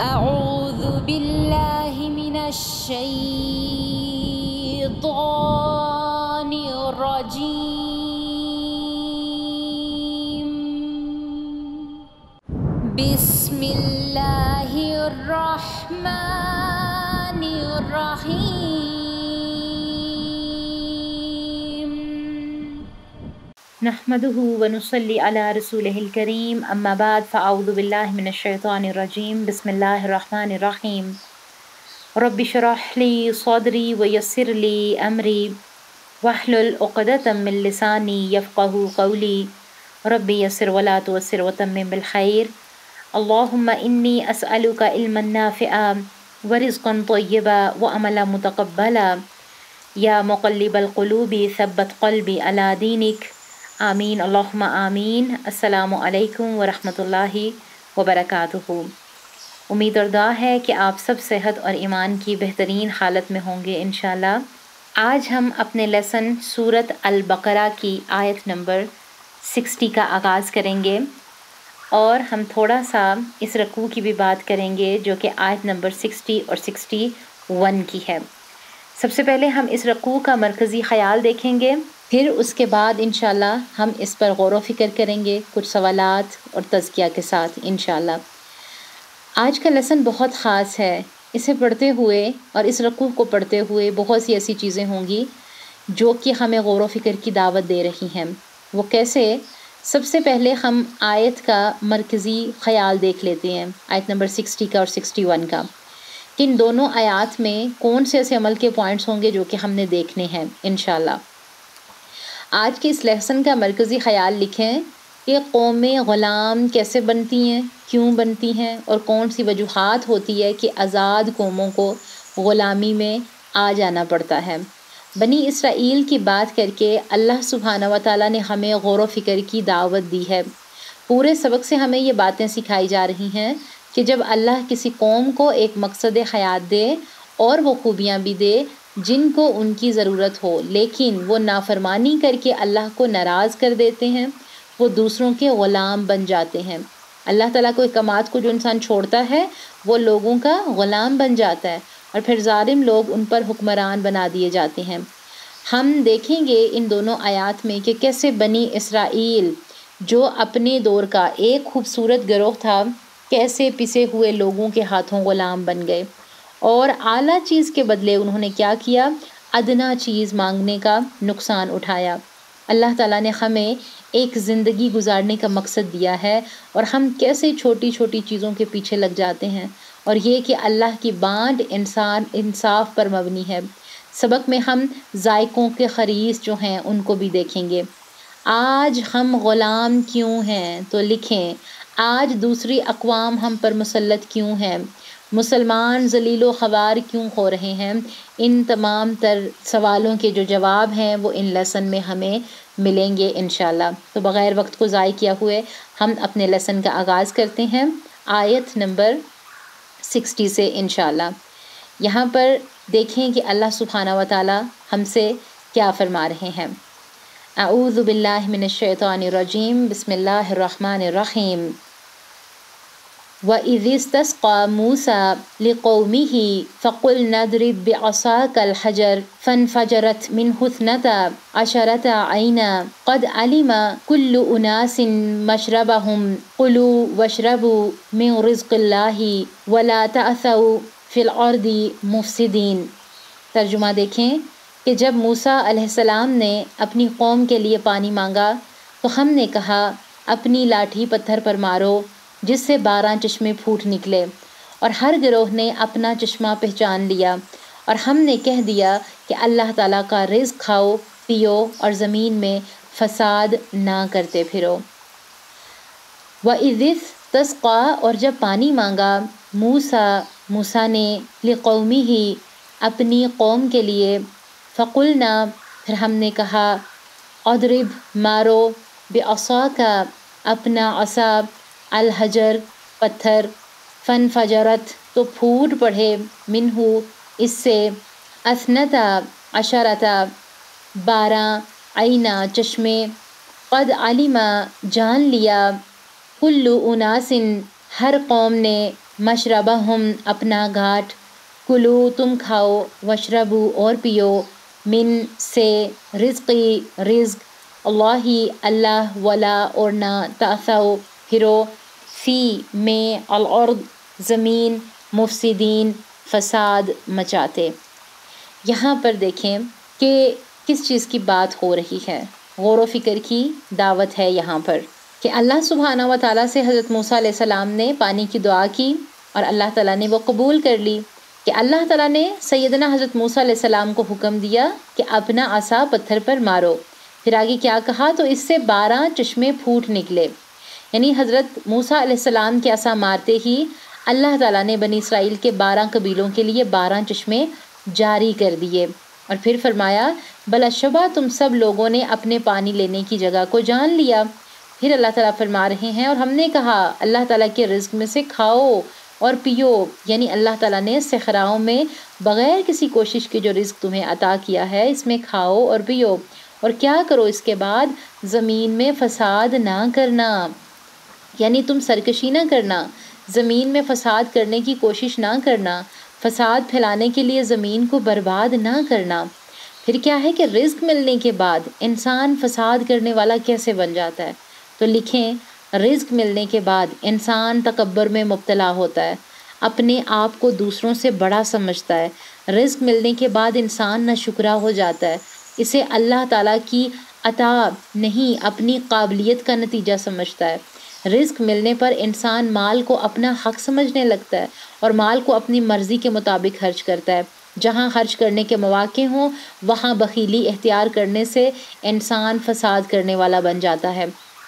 أعوذ بالله من الشيطان الرجيم. بسم الله الرحمن الرحيم. نحمده ونصلي على رسوله الكريم اما بعد فاعوذ بالله من الشيطان الرجيم بسم الله الرحمن الرحيم. رب اشرح لي صدري ويسر لي امري واحلل عقدة من لساني يفقهوا قولي. رب يسر ولا تعسر وتمم بالخير. اللهم اني اسالك علما نافعا ورزقا طيبا وعملا متقبلا. يا مقلب القلوب ثبت قلبي على دينك. آمین اللہم آمین. السلام علیکم ورحمۃ اللہ وبرکاتہ. امید اور دعا ہے کہ آپ سب صحت اور ایمان کی بہترین حالت میں ہوں گے انشاءاللہ. آج ہم اپنے لیسن سورۃ البقرہ کی آیت نمبر 60 کا آغاز کریں گے اور ہم تھوڑا سا اس رکوع کی بھی بات کریں گے جو کہ آیت نمبر 60 اور 61 کی ہے. سب سے پہلے ہم اس رکوع کا مرکزی خیال دیکھیں گے، پھر اس کے بعد انشاءاللہ ہم اس پر غور و فکر کریں گے کچھ سوالات اور تزکیہ کے ساتھ انشاءاللہ. آج کا لیسن بہت خاص ہے. اسے پڑھتے ہوئے اور اس رکوع کو پڑھتے ہوئے بہت سی ایسی چیزیں ہوں گی جو کہ ہمیں غور و فکر کی دعوت دے رہی ہیں. وہ کیسے؟ سب سے پہلے ہم آیت کا مرکزی خیال دیکھ لیتے ہیں، آیت نمبر 60 کا اور 61 کا. ان دونوں آیات میں کون سے ایسے عمل کے پوائنٹس ہوں گے جو کہ ہم نے دیکھنے ہیں انشاءاللہ. آج کے اس لیسن کا مرکزی خیال لکھیں کہ قومیں غلام کیسے بنتی ہیں، کیوں بنتی ہیں، اور کون سی وجوہات ہوتی ہے کہ آزاد قوموں کو غلامی میں آ جانا پڑتا ہے. بنی اسرائیل کی بات کر کے اللہ سبحانہ و تعالیٰ نے ہمیں غور و فکر کی دعوت دی ہے. پورے سبق سے ہمیں یہ باتیں سکھائی جا رہی ہیں کہ جب اللہ کسی قوم کو ایک مقصد حیات دے اور وہ خوبیاں بھی دے جن کو ان کی ضرورت ہو، لیکن وہ نافرمانی کر کے اللہ کو ناراض کر دیتے ہیں، وہ دوسروں کے غلام بن جاتے ہیں. اللہ تعالیٰ کو احکامات کو جو انسان چھوڑتا ہے وہ لوگوں کا غلام بن جاتا ہے اور پھر ظالم لوگ ان پر حکمران بنا دیے جاتے ہیں. ہم دیکھیں گے ان دونوں آیات میں کہ کیسے بنی اسرائیل جو اپنے دور کا ایک خوبصورت گروہ تھا کیسے پسے ہوئے لوگوں کے ہاتھوں غلام بن گئے اور اعلیٰ چیز کے بدلے انہوں نے کیا کیا؟ ادنا چیز مانگنے کا نقصان اٹھایا. اللہ تعالیٰ نے ہمیں ایک زندگی گزارنے کا مقصد دیا ہے اور ہم کیسے چھوٹی چھوٹی چیزوں کے پیچھے لگ جاتے ہیں، اور یہ کہ اللہ کی بانٹ انصاف پر مبنی ہے. سبق میں ہم ذائقوں کے خریش جو ہیں ان کو بھی دیکھیں گے. آج ہم غلام کیوں ہیں؟ تو لکھیں آج دوسری اقوام ہم پر مسلط کیوں ہیں؟ مسلمان ذلیل و خوار کیوں ہو رہے ہیں؟ ان تمام تر سوالوں کے جو جواب ہیں وہ ان لیسن میں ہمیں ملیں گے انشاءاللہ. تو بغیر وقت کو ضائع کیا ہوئے ہم اپنے لیسن کا آغاز کرتے ہیں آیت نمبر 60 سے انشاءاللہ. یہاں پر دیکھیں کہ اللہ سبحانہ و تعالی ہم سے کیا فرما رہے ہیں. اعوذ باللہ من الشیطان الرجیم بسم اللہ الرحمن الرحیم. وَإِذِ اسْتَسْقَى مُوسَى لِقَوْمِهِ فَقُلْنَا اضْرِبْ بِعَصَاكَ الْحَجَرَ فَانْفَجَرَتْ مِنْهُ اثْنَتَا عَشَرَةَ عَيْنًا قَدْ عَلِمَ كُلُّ أُنَاسٍ مَشْرَبَهُمْ كُلُوا وَاشْرَبُوا مِنْ رِزْقِ اللَّهِ وَلَا تَأْثَوْا فِي الْأَرْضِ مُفْسِدِينَ. ترجمہ دیکھیں کہ جب موسیٰ علیہ السلام نے اپنی قوم کے لیے پانی مانگا تو ہم نے کہا اپنی لاٹھی پتھر پر مارو جس سے 12 چشمے پھوٹ نکلے، اور ہر گروہ نے اپنا چشمہ پہچان لیا، اور ہم نے کہہ دیا کہ اللہ تعالیٰ کا رزق کھاؤ پیو اور زمین میں فساد نہ کرتے پھرو. وَإِذِ اسْتَسْقَى اور جب پانی مانگا موسیٰ نے لِقَوْمِهِ اپنی قوم کے لیے، فَقُلْنَا پھر ہم نے کہا اضرب مارو بِعَصَاكَ اپنا عصا الحجر پتھر فانفجرت تو پھوٹ پڑے منہ اس سے اثنتا عشرتا 12 عینا چشمے قد علم جان لیا کل اناس ہر قوم نے مشربہم اپنا گھاٹ، کلو تم کھاؤ، وشربو اور پیو، من سے، رزقی رزق، اللہ اللہ، ولا اور نہ، تعثوا پھرو، فی میں، الارض زمین، مفسدین فساد مچاتے۔ یہاں پر دیکھیں کہ کس چیز کی بات ہو رہی ہے، غور و فکر کی دعوت ہے یہاں پر کہ اللہ سبحانہ و تعالیٰ سے حضرت موسیٰ علیہ السلام نے پانی کی دعا کی اور اللہ تعالیٰ نے وہ قبول کر لی، کہ اللہ تعالیٰ نے سیدنا حضرت موسیٰ علیہ السلام کو حکم دیا کہ اپنا عصا پتھر پر مارو، پھر آگے کیا کہا، تو اس سے 12 چشمے پھوٹ نکلے، یعنی حضرت موسیٰ علیہ السلام کے عصا مارتے ہی اللہ تعالیٰ نے بنی اسرائیل کے 12 قبیلوں کے لیے 12 چشمے جاری کر دیے، اور پھر فرمایا بلاشبہ تم سب لوگوں نے اپنے پانی لینے کی جگہ کو جان لیا۔ پھر اللہ تعالیٰ فرما رہے ہیں اور ہم نے کہا اللہ تعالیٰ کے رزق میں سے کھاؤ اور پیو، یعنی اللہ تعالیٰ نے صحراؤں میں بغیر کسی کوشش کے جو رزق تمہیں عطا کیا ہے اس میں کھاؤ اور پیو، اور کیا کرو اس کے بعد، زمین میں فساد نہ کرنا، یعنی تم سرکشی نہ کرنا، زمین میں فساد کرنے کی کوشش نہ کرنا، فساد پھیلانے کے لیے زمین کو برباد نہ کرنا۔ پھر کیا ہے کہ رزق ملنے کے بعد انسان فساد کرنے والا کیسے بن جاتا ہے، تو لکھیں رزق ملنے کے بعد انسان تکبر میں مبتلا ہوتا ہے، اپنے آپ کو دوسروں سے بڑا سمجھتا ہے، رزق ملنے کے بعد انسان ناشکرا ہو جاتا ہے، اسے اللہ تعالیٰ کی عطا نہیں اپنی قابلیت کا نتیجہ سمجھتا ہے۔ رزق ملنے پر انسان مال کو اپنا حق سمجھنے لگتا ہے اور مال کو اپنی مرضی کے مطابق خرچ کرتا ہے، جہاں خرچ کرنے کے مواقع ہوں وہاں بخیلی اختیار کرنے سے انسان فساد کرنے والا بن جاتا ہے،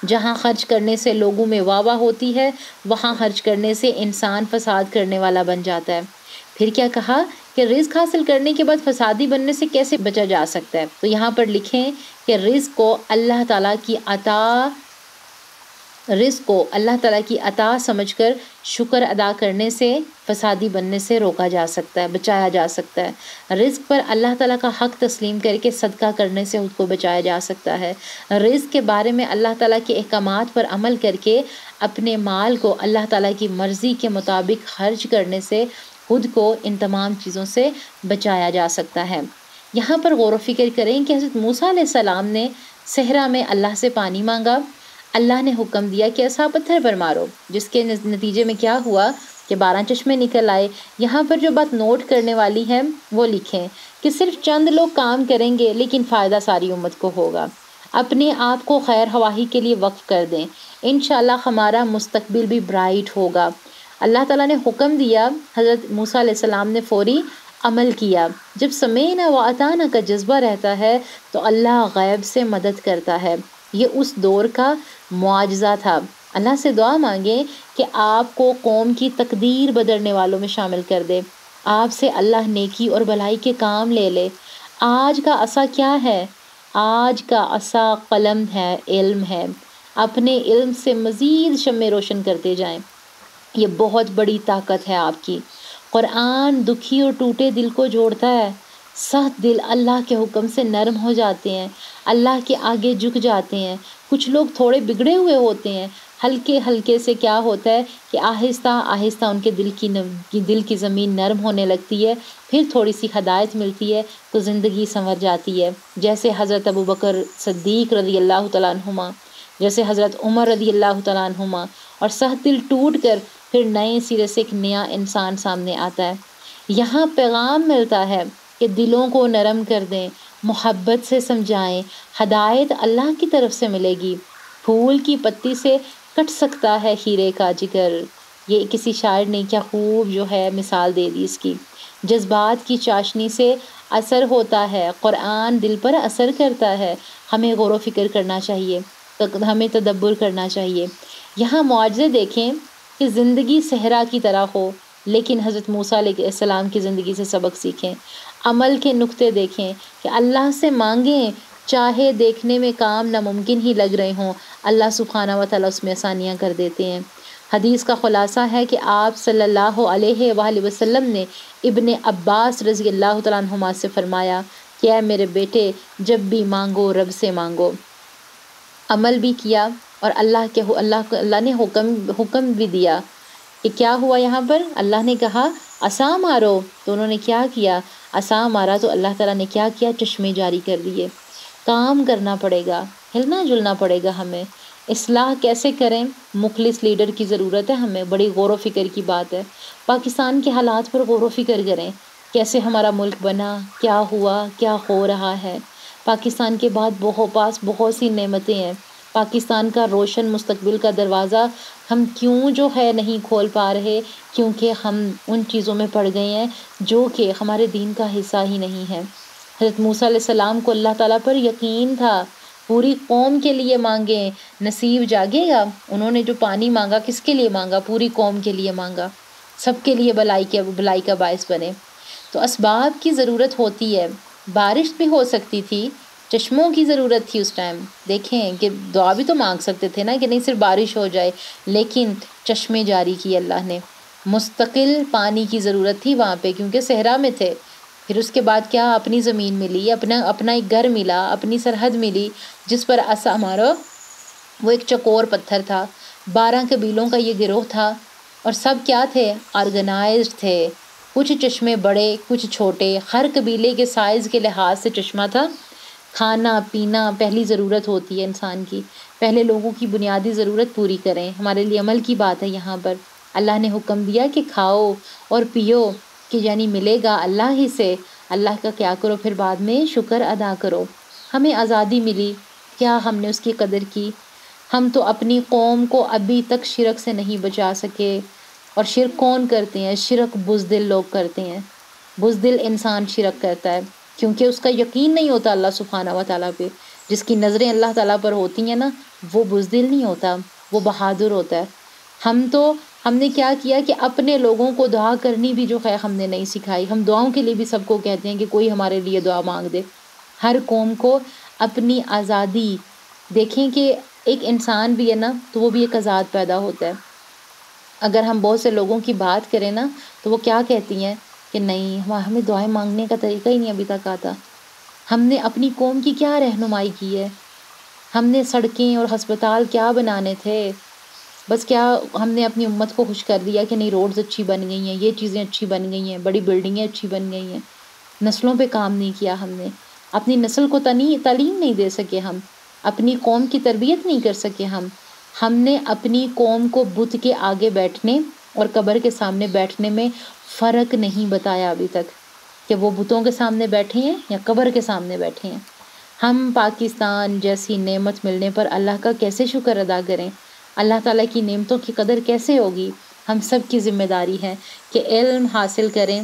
جہاں خرچ کرنے سے لوگوں میں واہ واہ ہوتی ہے وہاں خرچ کرنے سے انسان فساد کرنے والا بن جاتا ہے۔ پھر کیا کہا کہ رزق حاصل کرنے کے بعد فسادی بننے سے کیسے بچا جا سکتا ہے، تو یہاں پر لکھیں کہ رزق کو اللہ تعالیٰ کی عطا سمجھ کر شکر ادا کرنے سے فسادی بننے سے روکا جا سکتا ہے، بچایا جا سکتا ہے۔ رزق پر اللہ تعالیٰ کا حق تسلیم کر کے صدقہ کرنے سے خود کو بچایا جا سکتا ہے۔ رزق کے بارے میں اللہ تعالیٰ کے احکامات پر عمل کر کے اپنے مال کو اللہ تعالیٰ کی مرضی کے مطابق خرچ کرنے سے خود کو ان تمام چیزوں سے بچایا جا سکتا ہے۔ یہاں پر غور و فکر کریں کہ حضرت موسیٰ علیہ السلام نے صحرا میں اللہ سے پانی مانگا، اللہ نے حکم دیا کہ عصا پتھر پر مارو، جس کے نتیجے میں کیا ہوا کہ 12 چشمے نکل آئے۔ یہاں پر جو بات نوٹ کرنے والی ہے وہ لکھیں کہ صرف چند لوگ کام کریں گے لیکن فائدہ ساری امت کو ہوگا۔ اپنے آپ کو خیر خواہی کے لیے وقف کر دیں، انشاءاللہ ہمارا مستقبل بھی برائٹ ہوگا۔ اللہ تعالیٰ نے حکم دیا، حضرت موسیٰ علیہ السلام نے فوری عمل کیا۔ جب سمیعنا و اطعنا کا جذبہ رہتا ہے تو اللہ غیب سے مدد کرتا ہے، یہ اس دور کا معجزہ تھا۔ اللہ سے دعا مانگیں کہ آپ کو قوم کی تقدیر بدلنے والوں میں شامل کر دے، آپ سے اللہ نیکی اور بھلائی کے کام لے لے۔ آج کا عصا کیا ہے؟ آج کا عصا قلم ہے، علم ہے، اپنے علم سے مزید شمع روشن کرتے جائیں، یہ بہت بڑی طاقت ہے آپ کی۔ قرآن دکھی اور ٹوٹے دل کو جوڑتا ہے، سخت دل اللہ کے حکم سے نرم ہو جاتے ہیں، اللہ کے آگے جھک جاتے ہیں۔ کچھ لوگ تھوڑے بگڑے ہوئے ہوتے ہیں، ہلکے ہلکے سے کیا ہوتا ہے کہ آہستہ آہستہ ان کے دل کی زمین نرم ہونے لگتی ہے، پھر تھوڑی سی ہدایت ملتی ہے تو زندگی سنور جاتی ہے، جیسے حضرت ابوبکر صدیق رضی اللہ تعالیٰ عنہما، جیسے حضرت عمر رضی اللہ تعالیٰ عنہما، اور سخت دل ٹوٹ کر پھر نئے سرے سے ایک نیا انسان سامنے آتا ہے۔ یہاں پیغام ملتا ہے کہ دلوں کو نرم کر دیں، محبت سے سمجھائیں، ہدایت اللہ کی طرف سے ملے گی۔ پھول کی پتی سے کٹ سکتا ہے ہیرے کا جگر، یہ کسی شاعر نے کیا خوب جو ہے مثال دے دی اس کی۔ جذبات کی چاشنی سے اثر ہوتا ہے، قرآن دل پر اثر کرتا ہے، ہمیں غور و فکر کرنا چاہیے، ہمیں تدبر کرنا چاہیے۔ یہاں معجزے دیکھیں کہ زندگی صحرا کی طرح ہو، لیکن حضرت موسیٰ علیہ السلام کی زندگی سے سبق سیکھیں۔ عمل کے نقطے دیکھیں کہ اللہ سے مانگیں، چاہے دیکھنے میں کام ناممکن ہی لگ رہے ہوں، اللہ سبحانہ و تعالیٰ اس میں آسانیاں کر دیتے ہیں۔ حدیث کا خلاصہ ہے کہ آپ صلی اللہ علیہ وآلہ وسلم نے ابن عباس رضی اللہ تعالیٰ عنہما سے فرمایا کہ اے میرے بیٹے، جب بھی مانگو رب سے مانگو۔ عمل بھی کیا اور اللہ نے حکم بھی دیا کہ کیا ہوا یہاں پر؟ اللہ نے کہا عصا مارو، تو انہوں نے کیا کیا؟ عصا مارا تو اللہ تعالیٰ نے کیا کیا؟ چشمے جاری کر دیے۔ کام کرنا پڑے گا، ہلنا جلنا پڑے گا ہمیں۔ اصلاح کیسے کریں؟ مخلص لیڈر کی ضرورت ہے ہمیں، بڑی غور و فکر کی بات ہے۔ پاکستان کے حالات پر غور و فکر کریں، کیسے ہمارا ملک بنا، کیا ہوا، کیا ہو رہا ہے۔ پاکستان کے بعد پاس بہت سی نعمتیں ہیں۔ پاکستان کا روشن مستقبل کا دروازہ ہم کیوں جو ہے نہیں کھول پا رہے؟ کیونکہ ہم ان چیزوں میں پڑ گئے ہیں جو کہ ہمارے دین کا حصہ ہی نہیں ہے۔ حضرت موسیٰ علیہ السلام کو اللہ تعالیٰ پر یقین تھا، پوری قوم کے لیے مانگیں نصیب جاگے گا۔ انہوں نے جو پانی مانگا کس کے لیے مانگا؟ پوری قوم کے لیے مانگا، سب کے لیے بھلائی کا باعث بنے۔ تو اسباب کی ضرورت ہوتی ہے، بارش بھی ہو سکتی تھی، چشموں کی ضرورت تھی اس ٹائم۔ دیکھیں کہ دعا بھی تو مانگ سکتے تھے نا کہ نہیں صرف بارش ہو جائے، لیکن چشمے جاری کیے اللہ نے۔ مستقل پانی کی ضرورت تھی وہاں پہ کیونکہ صحرا میں تھے۔ پھر اس کے بعد کیا؟ اپنی زمین ملی، اپنا ایک گھر ملا، اپنی سرحد ملی جس پر عصا مارو۔ وہ ایک چکور پتھر تھا، 12 قبیلوں کا یہ گروہ تھا اور سب کیا تھے؟ آرگنائزڈ تھے۔ کچھ چشمے بڑے، کچھ چھوٹے، ہر قبیلے کے سائز کے لحاظ سے چشمہ تھا۔ کھانا پینا پہلی ضرورت ہوتی ہے انسان کی، پہلے لوگوں کی بنیادی ضرورت پوری کریں۔ ہمارے لیے عمل کی بات ہے یہاں پر۔ اللہ نے حکم دیا کہ کھاؤ اور پیو، کہ یعنی ملے گا اللہ ہی سے۔ اللہ کا کیا کرو؟ پھر بعد میں شکر ادا کرو۔ ہمیں آزادی ملی، کیا ہم نے اس کی قدر کی؟ ہم تو اپنی قوم کو ابھی تک شرک سے نہیں بچا سکے۔ اور شرک کون کرتے ہیں؟ شرک بزدل لوگ کرتے ہیں۔ بزدل انسان شرک کرتا ہے کیونکہ اس کا یقین نہیں ہوتا اللہ سبحانہ و تعالیٰ پہ۔ جس کی نظریں اللہ تعالیٰ پر ہوتی ہیں نا، وہ بزدل نہیں ہوتا، وہ بہادر ہوتا ہے۔ ہم نے کیا کیا کہ اپنے لوگوں کو دعا کرنی بھی جو ہے ہم نے نہیں سکھائی۔ ہم دعاؤں کے لیے بھی سب کو کہتے ہیں کہ کوئی ہمارے لیے دعا مانگ دے۔ ہر قوم کو اپنی آزادی، دیکھیں کہ ایک انسان بھی ہے نا تو وہ بھی ایک آزاد پیدا ہوتا ہے۔ اگر ہم بہت سے لوگوں کی بات کریں نا تو وہ کیا کہتی ہیں کہ نہیں، ہمیں دعائیں مانگنے کا طریقہ ہی نہیں ابھی تک آتا۔ ہم نے اپنی قوم کی کیا رہنمائی کی ہے؟ ہم نے سڑکیں اور ہسپتال کیا بنانے تھے؟ بس کیا ہم نے اپنی امت کو خوش کر دیا کہ نہیں روڈز اچھی بن گئی ہیں، یہ چیزیں اچھی بن گئی ہیں، بڑی بلڈنگیں اچھی بن گئی ہیں۔ نسلوں پہ کام نہیں کیا ہم نے، اپنی نسل کو تعلیم نہیں دے سکے، ہم اپنی قوم کی تربیت نہیں کر سکے۔ ہم نے اپنی قوم کو بت کے آگے بیٹھنے اور قبر کے سامنے بیٹھنے میں فرق نہیں بتایا ابھی تک، کہ وہ بتوں کے سامنے بیٹھے ہیں یا قبر کے سامنے بیٹھے ہیں۔ ہم پاکستان جیسی نعمت ملنے پر اللہ کا کیسے شکر ادا کریں؟ اللہ تعالیٰ کی نعمتوں کی قدر کیسے ہوگی؟ ہم سب کی ذمہ داری ہے کہ علم حاصل کریں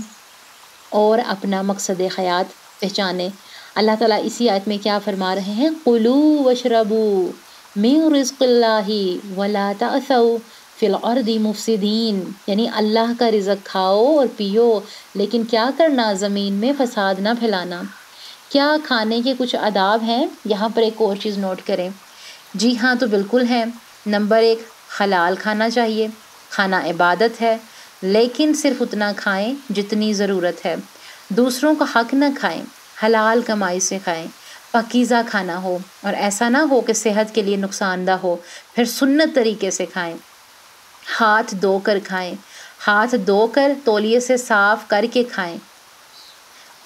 اور اپنا مقصد حیات پہچانیں۔ اللہ تعالیٰ اسی آیت میں کیا فرما رہے ہیں؟ قُلُوا وَاشْرَبُوا مِن رِزْقِ اللَّهِ وَلَا تَعْثَوْا فِي الْأَرْضِ مُفْسِدِينَ، یعنی اللہ کا رزق کھاؤ اور پیو، لیکن کیا کرنا؟ زمین میں فساد نہ پھیلانا۔ کیا کھانے کے کچھ آداب ہیں؟ یہاں پر ایک اور چیز نوٹ کریں۔ جی ہاں، تو بالکل ہے۔ نمبر 1، حلال کھانا چاہیے۔ کھانا عبادت ہے، لیکن صرف اتنا کھائیں جتنی ضرورت ہے۔ دوسروں کا حق نہ کھائیں، حلال کمائی سے کھائیں۔ پاکیزہ کھانا ہو اور ایسا نہ ہو کہ صحت کے لیے نقصان دہ ہو۔ پھر سنت طریقے سے کھائیں، ہاتھ دھو کر کھائیں، ہاتھ دھو کر تولیے سے صاف کر کے کھائیں۔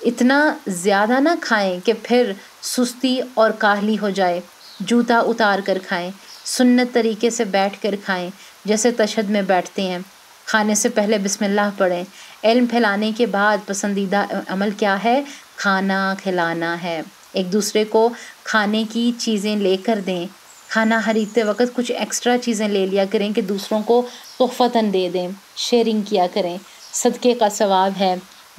اتنا زیادہ نہ کھائیں کہ پھر سستی اور کاہلی ہو جائے۔ جوتا اتار کر کھائیں، سنت طریقے سے بیٹھ کر کھائیں، جیسے تشہد میں بیٹھتے ہیں۔ کھانے سے پہلے بسم اللہ پڑھیں۔ علم پھیلانے کے بعد پسندیدہ عمل کیا ہے؟ کھانا کھلانا ہے۔ ایک دوسرے کو کھانے کی چیزیں لے کر دیں۔ کھانا خریدتے وقت کچھ ایکسٹرا چیزیں لے لیا کریں کہ دوسروں کو تحفتاً دے دیں۔ شیئرنگ کیا کریں، صدقے کا ثواب ہے۔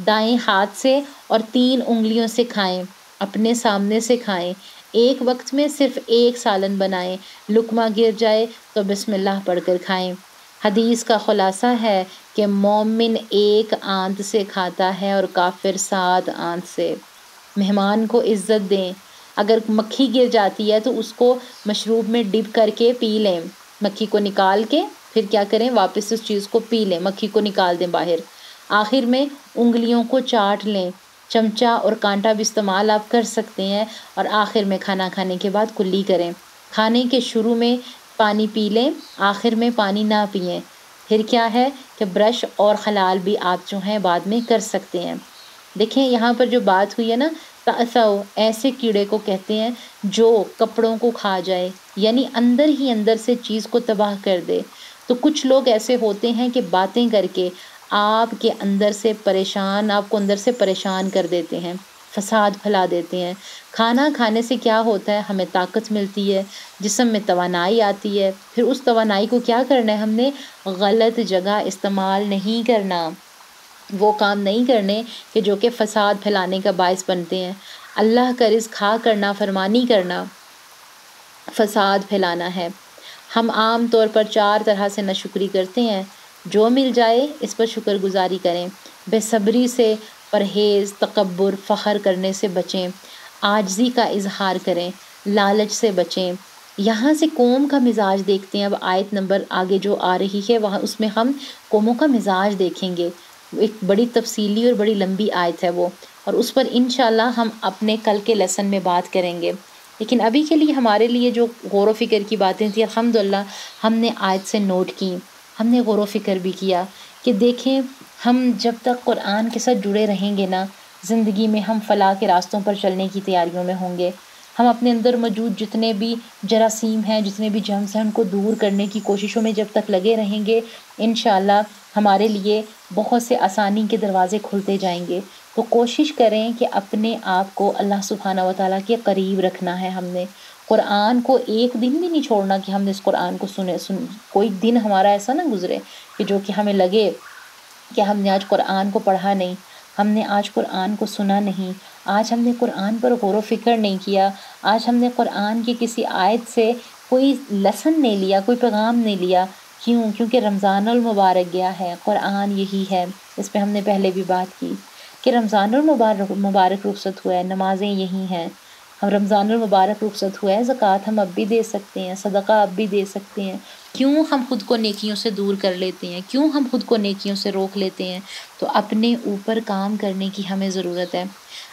دائیں ہاتھ سے اور 3 انگلیوں سے کھائیں، اپنے سامنے سے کھائیں۔ ایک وقت میں صرف 1 سالن بنائیں، لقمہ گر جائے تو بسم اللہ پڑھ کر کھائیں۔ حدیث کا خلاصہ ہے کہ مومن 1 آنت سے کھاتا ہے اور کافر 7 آنت سے۔ مہمان کو عزت دیں۔ اگر مکھی گر جاتی ہے تو اس کو مشروب میں ڈپ کر کے پی لیں، مکھی کو نکال کے پھر کیا کریں؟ واپس اس چیز کو پی لیں، مکھی کو نکال دیں باہر۔ آخر میں انگلیوں کو چاٹ لیں، چمچہ اور کانٹا بھی استعمال آپ کر سکتے ہیں، اور آخر میں کھانا کھانے کے بعد کلی کریں۔ کھانے کے شروع میں پانی پی لیں، آخر میں پانی نہ پئیں۔ پھر کیا ہے کہ برش اور خلال بھی آپ جو ہیں بعد میں کر سکتے ہیں۔ دیکھیں یہاں پر جو بات ہوئی ہے نا، تأثو ایسے کیڑے کو کہتے ہیں جو کپڑوں کو کھا جائے، یعنی اندر ہی اندر سے چیز کو تباہ کر دے۔ تو کچھ لوگ ایسے ہوتے ہیں کہ باتیں کر کے آپ کے اندر سے پریشان، آپ کو اندر سے پریشان کر دیتے ہیں، فساد پھیلا دیتے ہیں۔ کھانا کھانے سے کیا ہوتا ہے، ہمیں طاقت ملتی ہے، جسم میں توانائی آتی ہے، پھر اس توانائی کو کیا کرنا ہے، ہم نے غلط جگہ استعمال نہیں کرنا، وہ کام نہیں کرنے کہ جو کہ فساد پھیلانے کا باعث بنتے ہیں۔ اللہ کا رزق کھا کر نافرمانی کرنا فساد پھیلانا ہے۔ ہم عام طور پر 4 طرح سے ناشکری کرتے ہیں۔ جو مل جائے اس پر شکر گزاری کریں، بے صبری سے پرہیز، تکبر، فخر کرنے سے بچیں، عاجزی کا اظہار کریں، لالچ سے بچیں۔ یہاں سے قوم کا مزاج دیکھتے ہیں۔ اب آیت نمبر آگے جو آ رہی ہے وہاں اس میں ہم قوموں کا مزاج دیکھیں گے۔ ایک بڑی تفصیلی اور بڑی لمبی آیت ہے وہ، اور اس پر انشاءاللہ ہم اپنے کل کے لیسن میں بات کریں گے۔ لیکن ابھی کے لیے ہمارے لیے جو غور و فکر کی باتیں تھیں الحمدللہ ہم نے آیت سے نوٹ کی، ہم نے غور و فکر بھی کیا کہ دیکھیں ہم جب تک قرآن کے ساتھ جڑے رہیں گے نا، زندگی میں ہم فلاح کے راستوں پر چلنے کی تیاریوں میں ہوں گے۔ ہم اپنے اندر موجود جتنے بھی جراثیم ہیں، جتنے بھی جرمز ہیں، ان کو دور کرنے کی کوششوں میں جب تک لگے رہیں گے، انشاءاللہ ہمارے لیے بہت سے آسانی کے دروازے کھلتے جائیں گے۔ تو کوشش کریں کہ اپنے آپ کو اللہ سبحانہ و تعالیٰ کے قریب رکھنا ہے۔ ہم نے قرآن کو ایک دن بھی نہیں چھوڑنا کہ ہم نے اس قرآن کو کوئی دن ہمارا ایسا نہ گزرے کہ جو کہ ہمیں لگے کہ ہم نے آج قرآن کو پڑھا نہیں، ہم نے آج قرآن کو سنا نہیں، آج ہم نے قرآن پر غور و فکر نہیں کیا، آج ہم نے قرآن کی کسی آیت سے کوئی لیسن نہیں لیا، کوئی پیغام نہیں لیا۔ کیونکہ رمضان المبارک گیا ہے، قرآن یہی ہے۔ اس پہ ہم نے پہلے بھی بات کی کہ رمضان المبارک رخصت ہوا ہے، نمازیں یہی ہیں۔ ہم رمضان المبارک رخصت ہوا ہے، زکوٰۃ ہم اب بھی دے سکتے ہیں، صدقہ اب بھی دے سکتے ہیں۔ کیوں ہم خود کو نیکیوں سے دور کر لیتے ہیں، کیوں ہم خود کو نیکیوں سے روک لیتے ہیں؟ تو اپنے اوپر کام کرنے کی ہمیں ضرورت ہے،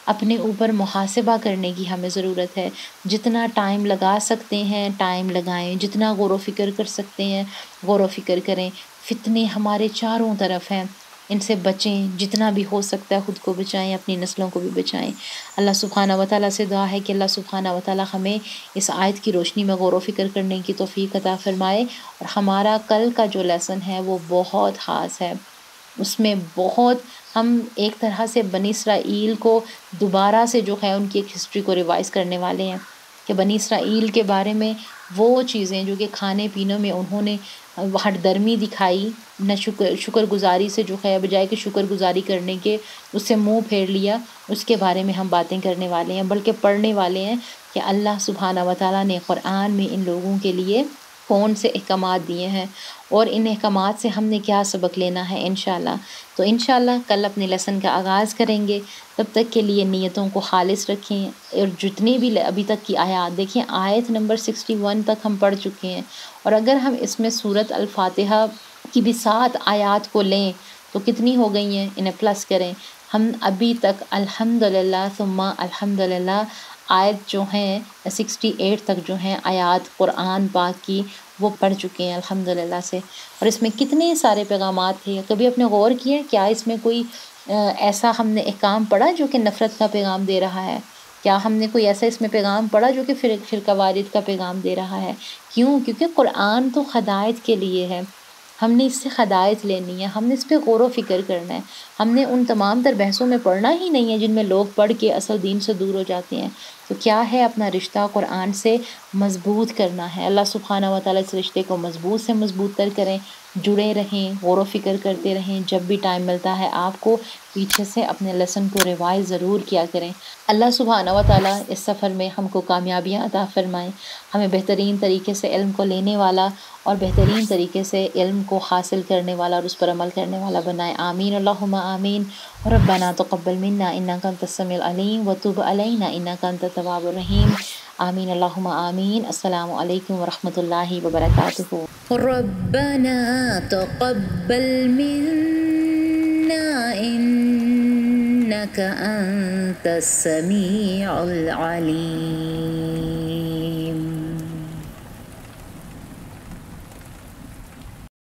اپنے اوپر محاسبہ کرنے کی ہمیں ضرورت ہے۔ جتنا ٹائم لگا سکتے ہیں ٹائم لگائیں، جتنا غور و فکر کر سکتے ہیں غور و فکر کریں۔ فتنے ہمارے چاروں طرف ہیں، ان سے بچیں، جتنا بھی ہو سکتا ہے خود کو بچائیں، اپنی نسلوں کو بھی بچائیں۔ اللہ سبحانہ و تعالیٰ سے دعا ہے کہ اللہ سبحانہ و تعالیٰ ہمیں اس آیت کی روشنی میں غور و فکر کرنے کی توفیق عطا فرمائے، اور ہمارا کل کا جو لیسن ہے وہ بہت خاص ہے۔ اس میں بہت ہم ایک طرح سے بنی اسرائیل کو دوبارہ سے جو ہے ان کی ایک ہسٹری کو ریوائز کرنے والے ہیں کہ بنی اسرائیل کے بارے میں وہ چیزیں جو کہ کھانے پینے میں انہوں نے ہٹ درمی دکھائی، نہ شکر گزاری سے جو ہے بجائے کہ شکر گزاری کرنے کے اس سے منہ پھیر لیا، اس کے بارے میں ہم باتیں کرنے والے ہیں، بلکہ پڑھنے والے ہیں کہ اللہ سبحانہ و تعالیٰ نے قرآن میں ان لوگوں کے لیے کون سے احکامات دیے ہیں اور ان احکامات سے ہم نے کیا سبق لینا ہے انشاءاللہ۔ تو انشاءاللہ کل اپنے لیسن کا آغاز کریں گے، تب تک کے لیے نیتوں کو خالص رکھیں، اور جتنے بھی ابھی تک کی آیات دیکھیں، آیت نمبر 61 تک ہم پڑھ چکے ہیں، اور اگر ہم اس میں سورۃ الفاتحہ کی بھی 7 آیات کو لیں تو کتنی ہو گئی ہیں، انہیں پلس کریں۔ ہم ابھی تک الحمدللہ ثم الحمدللہ آیت جو ہیں 68 تک جو ہیں آیات قرآن پاک کی وہ پڑھ چکے ہیں الحمدللہ سے، اور اس میں کتنے سارے پیغامات تھے۔ کبھی آپ نے غور کیا کیا اس میں کوئی ایسا ہم نے احکام پڑھا جو کہ نفرت کا پیغام دے رہا ہے؟ کیا ہم نے کوئی ایسا اس میں پیغام پڑھا جو کہ فرقہ واریت کا پیغام دے رہا ہے؟ کیوں؟ کیونکہ قرآن تو ہدایت کے لیے ہے، ہم نے اس سے ہدایت لینی ہے، ہم نے اس پہ غور و فکر کرنا ہے۔ ہم نے ان تمام تر بحثوں میں پڑھنا ہی نہیں ہے جن میں لوگ پڑھ کے اصل دین سے دور ہو جاتے ہیں۔ تو کیا ہے، اپنا رشتہ قرآن سے مضبوط کرنا ہے۔ اللہ سبحانہ و تعالیٰ اس رشتے کو مضبوط سے مضبوط تر کریں، جڑے رہیں، غور و فکر کرتے رہیں۔ جب بھی ٹائم ملتا ہے آپ کو پیچھے سے اپنے لیسن کو ریوائز ضرور کیا کریں۔ اللہ سبحانہ و تعالیٰ اس سفر میں ہم کو کامیابیاں عطا فرمائیں، ہمیں بہترین طریقے سے علم کو لینے والا اور بہترین طریقے سے علم کو حاصل کرنے والا اور اس پر عمل کرنے والا بنائے۔ آمین اللہم آمین۔ ربنا تقبل منا انک انت السمیع العلیم وتب علینا انک انت التواب الرحیم۔ آمین اللہم آمین۔ السلام علیکم ورحمۃ اللہ وبرکاتہ۔ ربنا تقبل منا إنك أنت السميع العليم